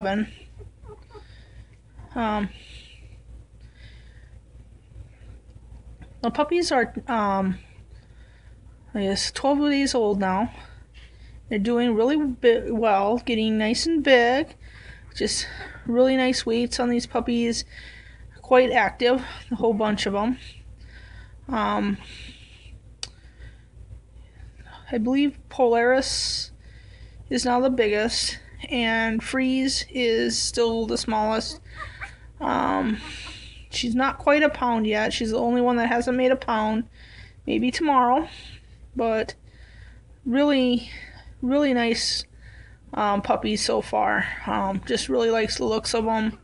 oven. The puppies are, I guess, 12 days old now. They're doing really well, getting nice and big. Just really nice weights on these puppies. Quite active, a whole bunch of them. I believe Polaris is now the biggest, and Freeze is still the smallest. She's not quite a pound yet. She's the only one that hasn't made a pound. Maybe tomorrow, but really nice puppies so far. Just really likes the looks of them.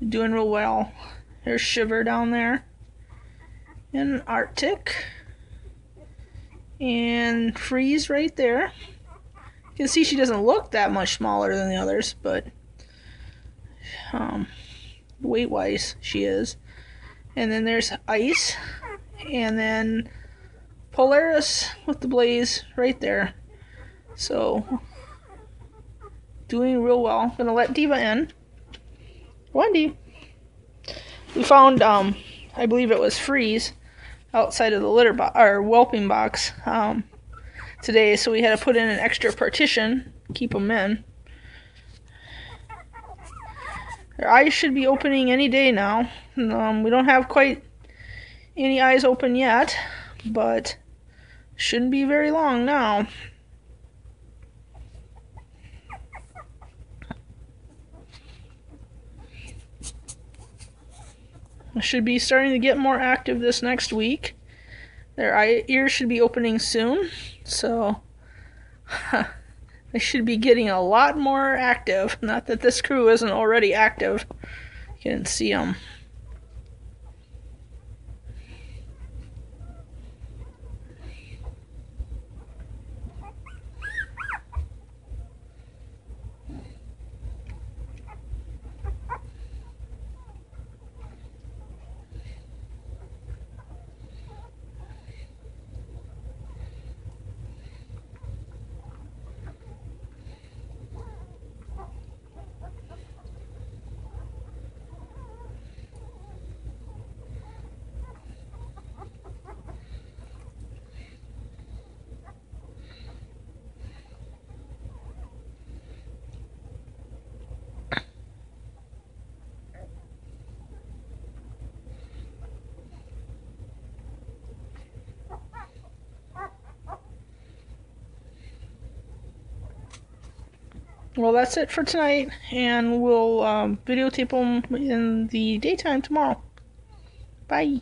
Doing real well. There's Shiver down there, and Arctic, and Freeze right there. You can see she doesn't look that much smaller than the others, but weight-wise she is. And then there's Ice, and then Polaris with the Blaze right there. So doing real well. I'm gonna let Diva in. Wendy. We found I believe it was Freeze outside of the litter box or whelping box today, so we had to put in an extra partition, keep them in. Their eyes should be opening any day now. We don't have quite any eyes open yet, but shouldn't be very long now. Should be starting to get more active this next week. Their ears should be opening soon, so they should be getting a lot more active. Not that this crew isn't already active. You can see them. Well, that's it for tonight, and we'll videotape them in the daytime tomorrow. Bye.